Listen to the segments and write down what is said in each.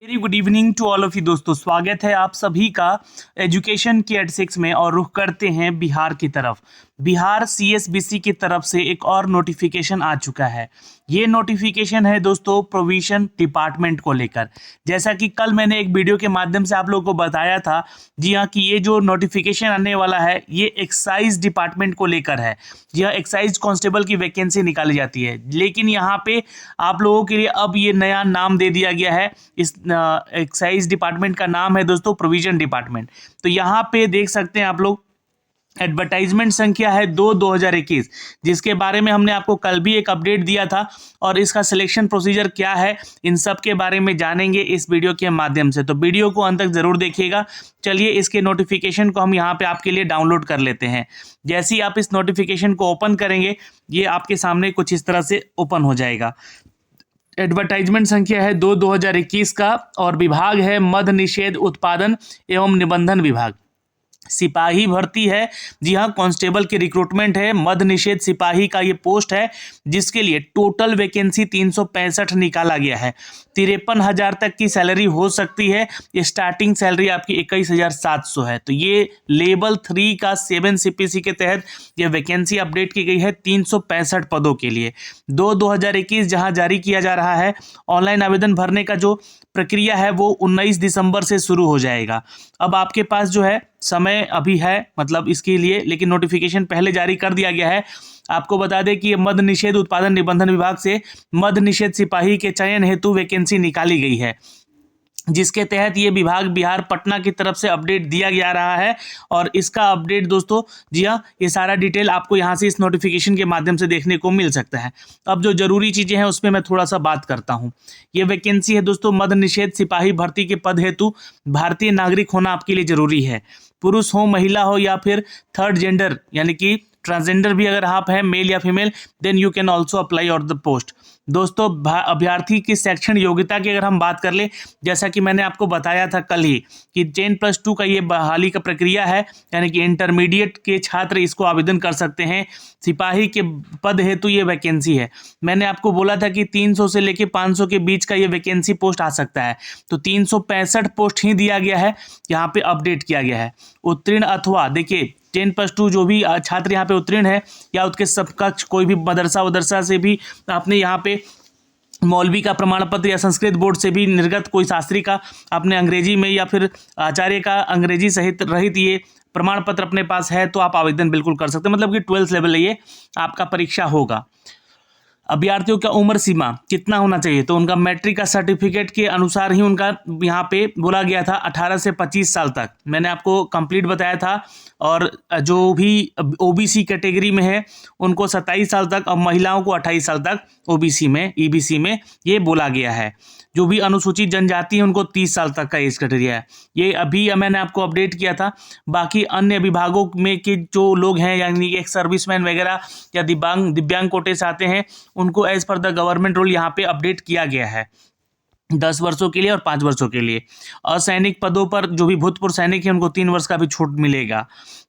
Very good evening to all of you दोस्तों, स्वागत है आप सभी का एजुकेशन के एट 6 में। और रुख करते हैं बिहार की तरफ। बिहार सीएसबीसी की तरफ से एक और नोटिफिकेशन आ चुका है। ये नोटिफिकेशन है दोस्तों प्रोविजन डिपार्टमेंट को लेकर। जैसा कि कल मैंने एक वीडियो के माध्यम से आप लोगों को बताया था, जी हाँ, कि ये जो नोटिफिकेशन आने वाला है ये एक्साइज डिपार्टमेंट को लेकर है। यह एक्साइज कांस्टेबल की वैकेंसी निकाली जाती है, लेकिन यहाँ पे आप लोगों के लिए अब ये नया नाम दे दिया गया है। इस एक्साइज डिपार्टमेंट का नाम है दोस्तों प्रोविजन डिपार्टमेंट। तो यहाँ पे देख सकते हैं आप लोग, एडवर्टाइजमेंट संख्या है 2/2021, जिसके बारे में हमने आपको कल भी एक अपडेट दिया था। और इसका सिलेक्शन प्रोसीजर क्या है, इन सब के बारे में जानेंगे इस वीडियो के माध्यम से। तो वीडियो को अंत तक जरूर देखिएगा। चलिए इसके नोटिफिकेशन को हम यहाँ पे आपके लिए डाउनलोड कर लेते हैं। जैसे ही आप इस नोटिफिकेशन को ओपन करेंगे, ये आपके सामने कुछ इस तरह से ओपन हो जाएगा। एडवर्टाइजमेंट संख्या है 2/2021 का, और विभाग है मद्य निषेध उत्पादन एवं निबंधन विभाग। सिपाही भर्ती है, जी हाँ, कांस्टेबल की रिक्रूटमेंट है। मद्य निषेध सिपाही का ये पोस्ट है, जिसके लिए टोटल वैकेंसी 365 निकाला गया है। 53,000 तक की सैलरी हो सकती है। स्टार्टिंग सैलरी आपकी 21,700 है। तो ये लेवल 3 का 7 CPC के तहत ये वैकेंसी अपडेट की गई है 365 पदों के लिए। 2/2021 जहां जारी किया जा रहा है। ऑनलाइन आवेदन भरने का जो प्रक्रिया है वो 19 दिसंबर से शुरू हो जाएगा। अब आपके पास जो है समय अभी है, मतलब इसके लिए, लेकिन नोटिफिकेशन पहले जारी कर दिया गया है। आपको बता दें कि ये मद्य निषेध उत्पादन निबंधन विभाग से मद्य निषेध सिपाही के चयन हेतु वैकेंसी निकाली गई है, जिसके तहत ये विभाग बिहार पटना की तरफ से अपडेट दिया जा रहा है। और इसका अपडेट दोस्तों, जी हाँ, ये सारा डिटेल आपको यहाँ से इस नोटिफिकेशन के माध्यम से देखने को मिल सकता है। अब जो जरूरी चीज़ें हैं उसमें मैं थोड़ा सा बात करता हूँ। ये वैकेंसी है दोस्तों मद्य निषेध सिपाही भर्ती के पद हेतु भारतीय नागरिक होना आपके लिए जरूरी है। पुरुष हो, महिला हो, या फिर थर्ड जेंडर यानी कि ट्रांसजेंडर भी अगर आप हैं, मेल या female, then you can also apply on the post. दोस्तों अभ्यर्थी की शैक्षणिक योग्यता की अगर हम बात कर ले, जैसा कि मैंने आपको बताया था कल ही कि 10+2 का ये बहाली का प्रक्रिया है, यानी कि इंटरमीडिएट के छात्र इसको आवेदन कर सकते हैं। सिपाही के पद हेतु ये वैकेंसी है। मैंने आपको बोला था कि 300 से लेके 500 के बीच का ये वैकेंसी पोस्ट आ सकता है। तो 365 पोस्ट ही दिया गया है, यहाँ पे अपडेट किया गया है। उत्तीर्ण अथवा, देखिए 10+2 जो भी छात्र यहाँ पे उत्तीर्ण है, या उसके समकक्ष कोई भी मदरसा से भी आपने यहाँ पे मौलवी का प्रमाण पत्र, या संस्कृत बोर्ड से भी निर्गत कोई शास्त्री का आपने अंग्रेजी में, या फिर आचार्य का अंग्रेजी सहित रहित ये प्रमाण पत्र अपने पास है, तो आप आवेदन बिल्कुल कर सकते हैं। मतलब कि 12th लेवल ये आपका परीक्षा होगा। अभ्यर्थियों का उम्र सीमा कितना होना चाहिए, तो उनका मैट्रिक का सर्टिफिकेट के अनुसार ही उनका यहाँ पे बोला गया था 18 से 25 साल तक। मैंने आपको कंप्लीट बताया था। और जो भी ओबीसी कैटेगरी में है उनको 27 साल तक, और महिलाओं को 28 साल तक ओबीसी में, ईबीसी में ये बोला गया है। जो भी अनुसूचित जनजाति है उनको 30 साल तक का एज क्राइटेरिया है। ये अभी मैंने आपको अपडेट किया था। बाकी अन्य विभागों में के जो लोग हैं, यानी एक सर्विसमैन वगैरह या दिव्यांग कोटे से आते हैं, उनको as per the government rule यहाँ पे अपडेट किया गया है 10 वर्षों के लिए और 5 वर्षों के लिए। असैनिक पदों पर जो भी भूतपूर्व सैनिक है उनको 3 वर्ष का भी छूट मिलेगा।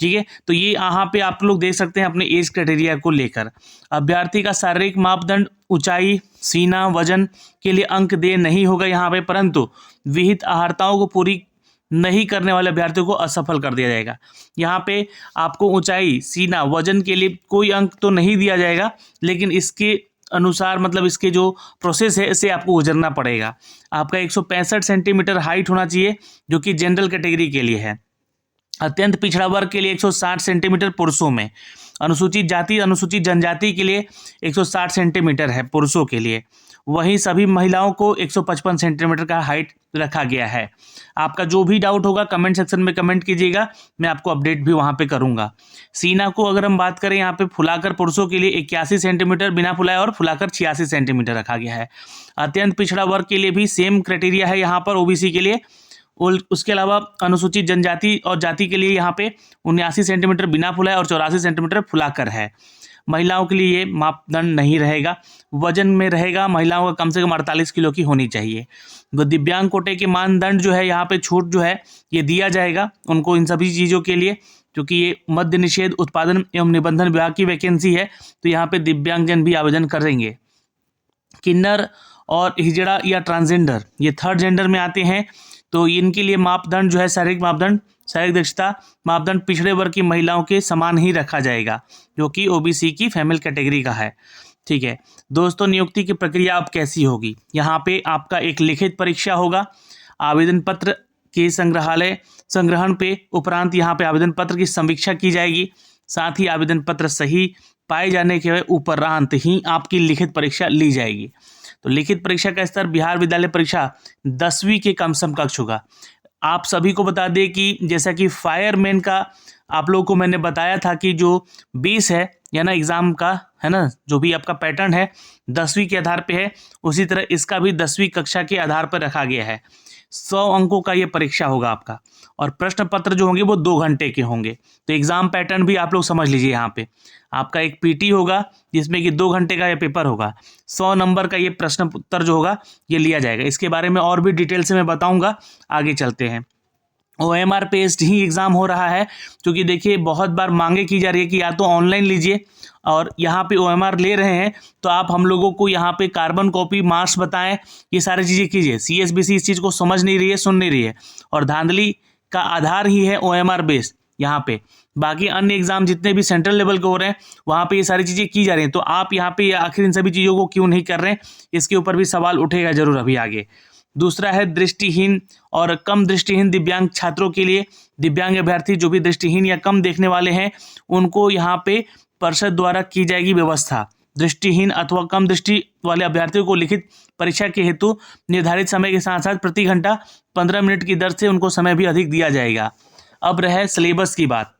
ठीक है, तो ये यहाँ पे आप लोग देख सकते हैं अपने एज क्राइटेरिया को लेकर। अभ्यर्थी का शारीरिक मापदंड ऊंचाई, सीना, वजन के लिए अंक दे नहीं होगा यहाँ पे, परंतु विहित आहारताओं को पूरी नहीं करने वाले अभ्यर्थियों को असफल कर दिया जाएगा। यहाँ पे आपको ऊंचाई, सीना, वजन के लिए कोई अंक तो नहीं दिया जाएगा, लेकिन इसके अनुसार, मतलब इसके जो प्रोसेस है इसे आपको गुजरना पड़ेगा। आपका 165 सेंटीमीटर हाइट होना चाहिए, जो कि जनरल कैटेगरी के लिए है। अत्यंत पिछड़ा वर्ग के लिए 160 सेंटीमीटर पुरुषों में। अनुसूचित जाति, अनुसूचित जनजाति के लिए 160 सेंटीमीटर है पुरुषों के लिए। वहीं सभी महिलाओं को 155 सेंटीमीटर का हाइट रखा गया है। आपका जो भी डाउट होगा कमेंट सेक्शन में कमेंट कीजिएगा, मैं आपको अपडेट भी वहां पे करूंगा। सीना को अगर हम बात करें, यहाँ पे फुलाकर पुरुषों के लिए 81 सेंटीमीटर बिना फुलाए, और फुलाकर 86 सेंटीमीटर रखा गया है। अत्यंत पिछड़ा वर्ग के लिए भी सेम क्राइटेरिया है यहाँ पर ओबीसी के लिए। उसके अलावा अनुसूचित जनजाति और जाति के लिए यहाँ पे 79 सेंटीमीटर बिना फुलाए और 84 सेंटीमीटर फुलाकर है। महिलाओं के लिए ये मापदंड नहीं रहेगा। वजन में रहेगा महिलाओं का कम से कम 48 किलो की होनी चाहिए। वो दिव्यांग कोटे के मानदंड जो है, यहाँ पे छूट जो है ये दिया जाएगा उनको इन सभी चीज़ों के लिए, क्योंकि ये मद्य निषेध उत्पादन एवं निबंधन विभाग की वैकेंसी है, तो यहाँ पे दिव्यांगजन भी आवेदन करेंगे। किन्नर और हिजड़ा या ट्रांसजेंडर ये थर्ड जेंडर में आते हैं। तो इनके लिए मापदंड जो है शारीरिक मापदंड, शारीरिक दक्षता मापदंड पिछड़े वर्ग की महिलाओं के समान ही रखा जाएगा, जो कि ओबीसी की फीमेल कैटेगरी का है। ठीक है दोस्तों, नियुक्ति की प्रक्रिया अब कैसी होगी? यहाँ पे आपका एक लिखित परीक्षा होगा, आवेदन पत्र के संग्रहण पे उपरांत यहाँ पे आवेदन पत्र की समीक्षा की जाएगी। साथ ही आवेदन पत्र सही पाए जाने के उपरांत ही आपकी लिखित परीक्षा ली जाएगी। तो लिखित परीक्षा का स्तर बिहार विद्यालय परीक्षा 10वीं के कम समकक्ष होगा। आप सभी को बता दें कि जैसा कि फायरमैन का आप लोगों को मैंने बताया था कि जो बेस है या ना एग्जाम का है ना, जो भी आपका पैटर्न है 10वीं के आधार पे है, उसी तरह इसका भी 10वीं कक्षा के आधार पर रखा गया है। 100 अंकों का ये परीक्षा होगा आपका, और प्रश्न पत्र जो होंगे वो 2 घंटे के होंगे। तो एग्जाम पैटर्न भी आप लोग समझ लीजिए। यहाँ पे आपका एक पीटी होगा जिसमें कि 2 घंटे का ये पेपर होगा, 100 नंबर का ये प्रश्न उत्तर जो होगा ये लिया जाएगा। इसके बारे में और भी डिटेल से मैं बताऊंगा, आगे चलते हैं। OMR बेस्ड ही एग्ज़ाम हो रहा है, क्योंकि देखिए बहुत बार मांगे की जा रही है कि या तो ऑनलाइन लीजिए, और यहाँ पे OMR ले रहे हैं तो आप हम लोगों को यहाँ पे कार्बन कॉपी, मार्क्स बताएं, ये सारी चीज़ें कीजिए। CSBC इस चीज़ को समझ नहीं रही है, सुन नहीं रही है, और धांधली का आधार ही है OMR बेस्ड यहाँ पे। बाकी अन्य एग्जाम जितने भी सेंट्रल लेवल के हो रहे हैं वहाँ पे ये सारी चीज़ें की जा रही हैं, तो आप यहाँ पे आखिर इन सभी चीज़ों को क्यों नहीं कर रहे हैं, इसके ऊपर भी सवाल उठेगा जरूर अभी आगे। दूसरा है दृष्टिहीन और कम दृष्टिहीन दिव्यांग छात्रों के लिए। दिव्यांग अभ्यर्थी जो भी दृष्टिहीन या कम देखने वाले हैं उनको यहाँ पे परिषद द्वारा की जाएगी व्यवस्था। दृष्टिहीन अथवा कम दृष्टि वाले अभ्यर्थियों को लिखित परीक्षा के हेतु निर्धारित समय के साथ साथ प्रति घंटा 15 मिनट की दर से उनको समय भी अधिक दिया जाएगा। अब रहे सिलेबस की बात,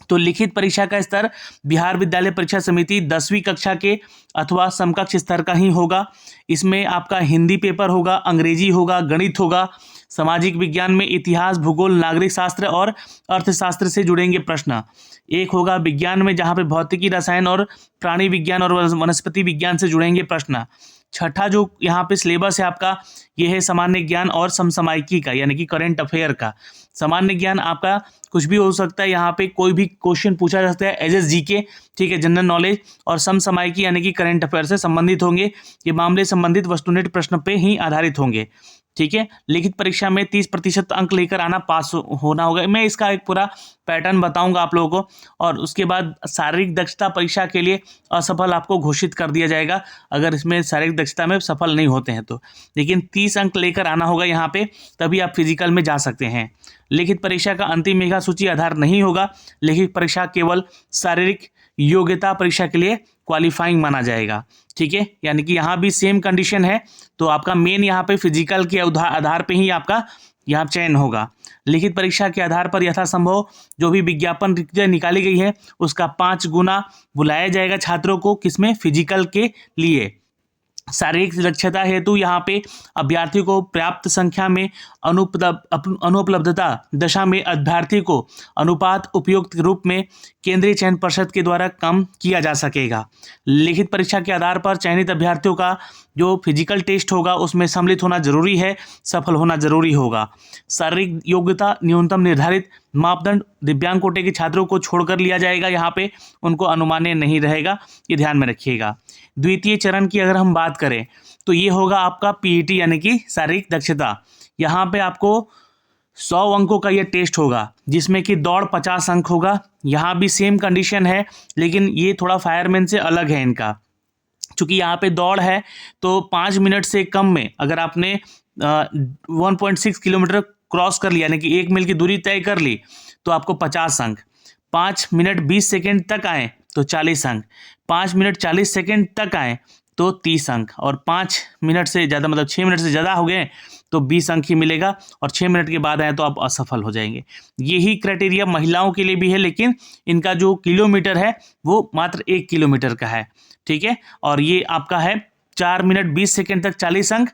तो लिखित परीक्षा का स्तर बिहार विद्यालय परीक्षा समिति 10वीं कक्षा के अथवा समकक्ष स्तर का ही होगा। इसमें आपका हिंदी पेपर होगा, अंग्रेजी होगा, गणित होगा, सामाजिक विज्ञान में इतिहास, भूगोल, नागरिक शास्त्र और अर्थशास्त्र से जुड़ेंगे प्रश्न। एक होगा विज्ञान में, जहाँ पे भौतिकी, रसायन और प्राणी विज्ञान और वनस्पति विज्ञान से जुड़ेंगे प्रश्न। छठा जो यहाँ पे सिलेबस है आपका ये है सामान्य ज्ञान और समसामयिकी का, यानी कि करंट अफेयर का। सामान्य ज्ञान आपका कुछ भी हो सकता है, यहाँ पे कोई भी क्वेश्चन पूछा जा सकता है एज जीके, ठीक है, जनरल नॉलेज। और समसामयिकी यानी कि करंट अफेयर से संबंधित होंगे, ये मामले संबंधित वस्तुनिष्ठ प्रश्न पे ही आधारित होंगे। ठीक है, लिखित परीक्षा में 30% अंक लेकर आना, पास होना होगा। मैं इसका एक पूरा पैटर्न बताऊंगा आप लोगों को, और उसके बाद शारीरिक दक्षता परीक्षा के लिए असफल आपको घोषित कर दिया जाएगा अगर इसमें शारीरिक दक्षता में सफल नहीं होते हैं तो। लेकिन 30 अंक लेकर आना होगा यहाँ पे, तभी आप फिजिकल में जा सकते हैं। लिखित परीक्षा का अंतिम मेधा सूची आधार नहीं होगा। लिखित परीक्षा केवल शारीरिक योग्यता परीक्षा के लिए क्वालिफाइंग माना जाएगा। ठीक है, यानी कि यहाँ भी सेम कंडीशन है, तो आपका मेन यहाँ पे फिजिकल के आधार पे ही आपका यहाँ चयन होगा। लिखित परीक्षा के आधार पर यथासंभव जो भी विज्ञापन निकाली गई है उसका 5 गुना बुलाया जाएगा छात्रों को, किसमें, फिजिकल के लिए। शारीरिक दक्षता हेतु यहाँ पे अभ्यर्थी को पर्याप्त संख्या में अनुपलब्धता दशा में अभ्यर्थी को अनुपात उपयुक्त रूप में केंद्रीय चयन परिषद के द्वारा कम किया जा सकेगा। लिखित परीक्षा के आधार पर चयनित अभ्यर्थियों का जो फिजिकल टेस्ट होगा उसमें सम्मिलित होना जरूरी है, सफल होना जरूरी होगा। शारीरिक योग्यता न्यूनतम निर्धारित मापदंड दिव्यांग कोटे के छात्रों को छोड़कर लिया जाएगा, यहाँ पे उनको अनुमान्य नहीं रहेगा, ये ध्यान में रखिएगा। द्वितीय चरण की अगर हम बात करें तो ये होगा आपका पीईटी यानी कि शारीरिक दक्षता। यहाँ पे आपको 100 अंकों का ये टेस्ट होगा, जिसमें कि दौड़ 50 अंक होगा। यहाँ भी सेम कंडीशन है, लेकिन ये थोड़ा फायरमैन से अलग है इनका, चूँकि यहाँ पे दौड़ है तो 5 मिनट से कम में अगर आपने 1.6 किलोमीटर क्रॉस कर लिया, यानी कि 1 मील की दूरी तय कर ली, तो आपको 50 अंक। 5 मिनट 20 सेकेंड तक आए तो 40 अंक। 5 मिनट 40 सेकेंड तक आए तो 30 अंक, और 5 मिनट से ज़्यादा, मतलब 6 मिनट से ज़्यादा हो गए तो 20 अंक ही मिलेगा, और 6 मिनट के बाद आए तो आप असफल हो जाएंगे। यही क्राइटेरिया महिलाओं के लिए भी है, लेकिन इनका जो किलोमीटर है वो मात्र 1 किलोमीटर का है। ठीक है, और ये आपका है 4 मिनट 20 सेकेंड तक 40 अंक,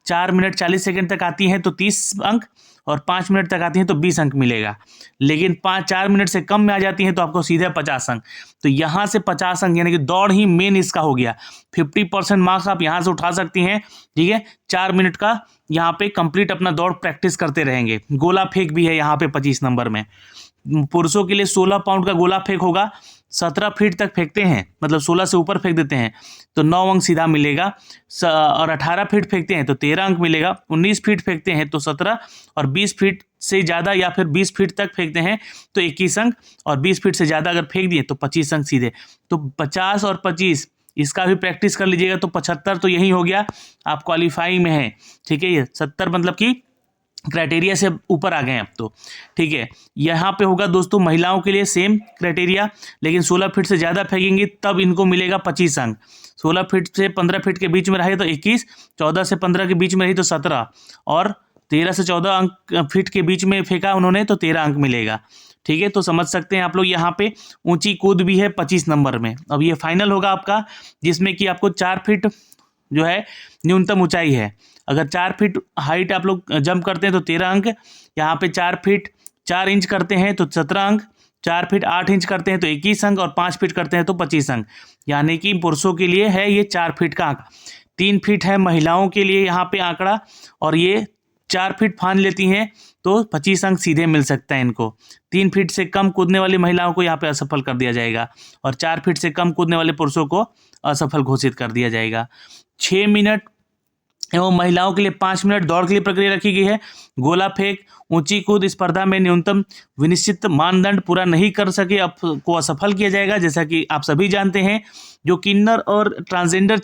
4 मिनट 40 सेकेंड तक आती हैं तो 30 अंक, और 5 मिनट तक आती हैं तो 20 अंक मिलेगा। लेकिन 4 मिनट से कम में आ जाती हैं तो आपको सीधे 50 अंक। तो यहाँ से 50 अंक यानी कि दौड़ ही मेन इसका हो गया। 50% मार्क्स आप यहाँ से उठा सकती हैं। ठीक है, 4 मिनट का यहाँ पे कंप्लीट अपना दौड़ प्रैक्टिस करते रहेंगे। गोला फेंक भी है यहाँ पे 25 नंबर में। पुरुषों के लिए 16 पाउंड का गोला फेंक होगा, 17 फीट तक फेंकते हैं, मतलब 16 से ऊपर फेंक देते हैं तो 9 अंक सीधा मिलेगा। और 18 फीट फेंकते हैं तो 13 अंक मिलेगा। 19 फीट फेंकते हैं तो 17, और 20 फीट से ज़्यादा या फिर 20 फीट तक फेंकते हैं तो 21 अंक, और 20 फीट से ज़्यादा अगर फेंक दिए तो 25 अंक सीधे। तो 50 और 25 इसका भी प्रैक्टिस कर लीजिएगा। तो 75 तो यही हो गया, आप क्वालिफाई में हैं, ठीक है। ये 70 मतलब कि क्राइटेरिया से ऊपर आ गए हैं अब तो, ठीक है। यहाँ पे होगा दोस्तों महिलाओं के लिए सेम क्राइटेरिया, लेकिन 16 फीट से ज़्यादा फेंकेंगे तब इनको मिलेगा 25 अंक। 16 फीट से 15 फीट के बीच में रहे तो 21, 14 से 15 के बीच में रही तो 17, और 13 से 14 अंक फीट के बीच में फेंका उन्होंने तो 13 अंक मिलेगा, ठीक है। तो समझ सकते हैं आप लोग। यहाँ पे ऊंची कूद भी है 25 नंबर में। अब ये फाइनल होगा आपका, जिसमें कि आपको 4 फीट जो है न्यूनतम ऊंचाई है। अगर 4 फीट हाइट आप लोग जंप करते हैं तो 13 अंक, यहाँ पे 4 फीट 4 इंच करते हैं तो 17 अंक, 4 फीट 8 इंच करते हैं तो 21 अंक, और 5 फीट करते हैं तो 25 अंक। यानी कि पुरुषों के लिए है ये 4 फीट का अंक। 3 फीट है महिलाओं के लिए यहाँ पे आंकड़ा, और ये 4 फीट फान लेती हैं तो 25 अंक सीधे मिल सकता है इनको। 3 फीट से कम कूदने वाली महिलाओं को यहाँ पे असफल कर दिया जाएगा, और 4 फीट से कम कूदने वाले पुरुषों को असफल घोषित कर दिया जाएगा। 6 मिनट एवं महिलाओं के लिए 5 मिनट दौड़ के लिए प्रक्रिया रखी गई है। गोला फेंक, ऊंची कूद स्पर्धा में न्यूनतम विनिश्चित मानदंड पूरा नहीं कर सके अब को असफल किया जाएगा। जैसा कि आप सभी जानते हैं, जो किन्नर और ट्रांसजेंडर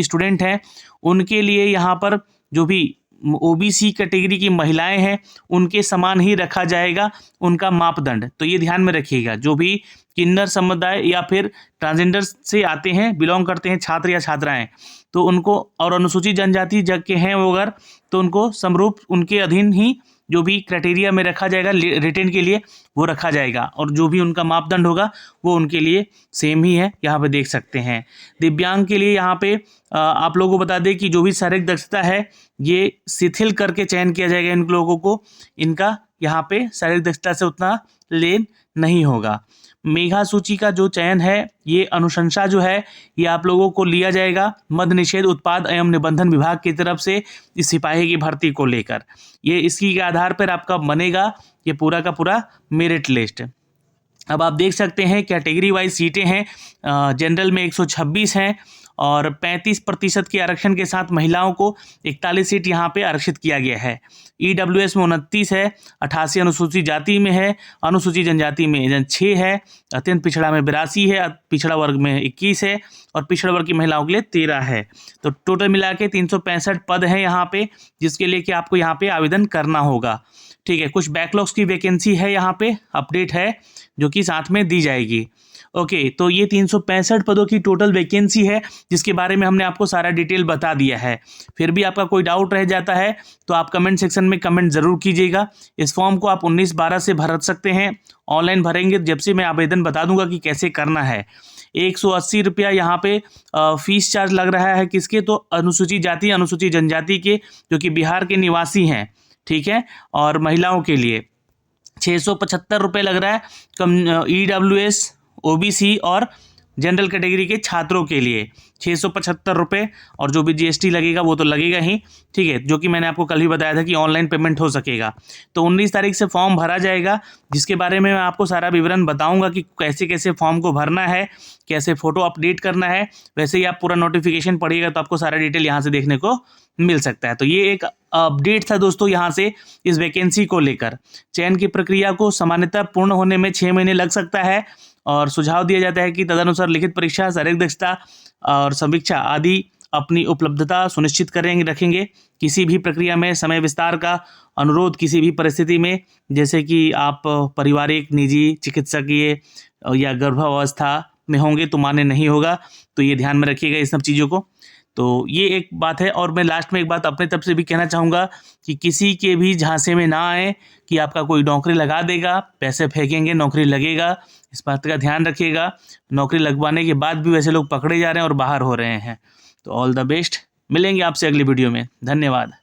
स्टूडेंट हैं उनके लिए यहाँ पर जो भी ओबीसी कैटेगरी की महिलाएं हैं उनके समान ही रखा जाएगा उनका मापदंड। तो ये ध्यान में रखिएगा, जो भी किन्नर समुदाय या फिर ट्रांसजेंडर से आते हैं, बिलोंग करते हैं छात्र या छात्राएं, तो उनको, और अनुसूचित जनजाति जग के हैं वो अगर, तो उनको समरूप उनके अधीन ही जो भी क्राइटेरिया में रखा जाएगा रिटेन के लिए वो रखा जाएगा, और जो भी उनका मापदंड होगा वो उनके लिए सेम ही है, यहाँ पे देख सकते हैं। दिव्यांग के लिए यहाँ पे आप लोगों को बता दें कि जो भी शारीरिक दक्षता है ये शिथिल करके चयन किया जाएगा इन लोगों को, इनका यहाँ पे शारीरिक दक्षता से उतना लेन नहीं होगा। मेघा सूची का जो चयन है, ये अनुशंसा जो है ये आप लोगों को लिया जाएगा मद्य निषेध उत्पाद एवं निबंधन विभाग की तरफ से इस सिपाही की भर्ती को लेकर। ये इसकी के आधार पर आपका बनेगा ये पूरा का पूरा मेरिट लिस्ट। अब आप देख सकते हैं कैटेगरी वाइज सीटें हैं। जनरल में 126 हैं, और 35% के आरक्षण के साथ महिलाओं को 41 सीट यहाँ पे आरक्षित किया गया है। ईडब्ल्यूएस में 29 है, 88 अनुसूचित जाति में है, अनुसूचित जनजाति में 6 है, अत्यंत पिछड़ा में 82 है, पिछड़ा वर्ग में 21 है, और पिछड़ा वर्ग की महिलाओं के लिए 13 है। तो टोटल मिला के 365 पद हैं यहाँ पे, जिसके लिए कि आपको यहाँ पे आवेदन करना होगा, ठीक है। कुछ बैकलॉग्स की वैकेंसी है यहाँ पे, अपडेट है जो कि साथ में दी जाएगी। ओके, तो ये 365 पदों की टोटल वैकेंसी है, जिसके बारे में हमने आपको सारा डिटेल बता दिया है। फिर भी आपका कोई डाउट रह जाता है तो आप कमेंट सेक्शन में कमेंट ज़रूर कीजिएगा। इस फॉर्म को आप 19/12 से भर सकते हैं, ऑनलाइन भरेंगे जब से मैं आवेदन बता दूंगा कि कैसे करना है। 180 रुपया यहाँ पे फीस चार्ज लग रहा है किसके, तो अनुसूचित जाति अनुसूचित जनजाति के जो कि बिहार के निवासी हैं, ठीक है। और महिलाओं के लिए 675 रुपये लग रहा है कम ईडब्ल्यूएस ओबीसी और जनरल कैटेगरी के छात्रों के लिए 675 रुपये, और जो भी जीएसटी लगेगा वो तो लगेगा ही, ठीक है, जो कि मैंने आपको कल ही बताया था कि ऑनलाइन पेमेंट हो सकेगा। तो 19 तारीख से फॉर्म भरा जाएगा, जिसके बारे में मैं आपको सारा विवरण बताऊंगा कि कैसे कैसे फॉर्म को भरना है, कैसे फ़ोटो अपडेट करना है। वैसे ही आप पूरा नोटिफिकेशन पढ़िएगा तो आपको सारा डिटेल यहाँ से देखने को मिल सकता है। तो ये एक अपडेट था दोस्तों यहाँ से इस वैकेंसी को लेकर। चयन की प्रक्रिया को सामान्यतः पूर्ण होने में 6 महीने लग सकता है, और सुझाव दिया जाता है कि तदनुसार लिखित परीक्षा, शारीरिक दक्षता और समीक्षा आदि अपनी उपलब्धता सुनिश्चित रखेंगे। किसी भी प्रक्रिया में समय विस्तार का अनुरोध किसी भी परिस्थिति में, जैसे कि आप पारिवारिक, निजी, चिकित्सकीय या गर्भावस्था में होंगे तो मान्य नहीं होगा। तो ये ध्यान में रखिएगा इस सब चीज़ों को। तो ये एक बात है, और मैं लास्ट में एक बात अपने तरफ से भी कहना चाहूँगा कि किसी के भी झांसे में ना आए कि आपका कोई नौकरी लगा देगा, पैसे फेंकेंगे नौकरी लगेगा, इस बात का ध्यान रखिएगा। नौकरी लगवाने के बाद भी वैसे लोग पकड़े जा रहे हैं और बाहर हो रहे हैं। तो ऑल द बेस्ट, मिलेंगे आपसे अगली वीडियो में, धन्यवाद।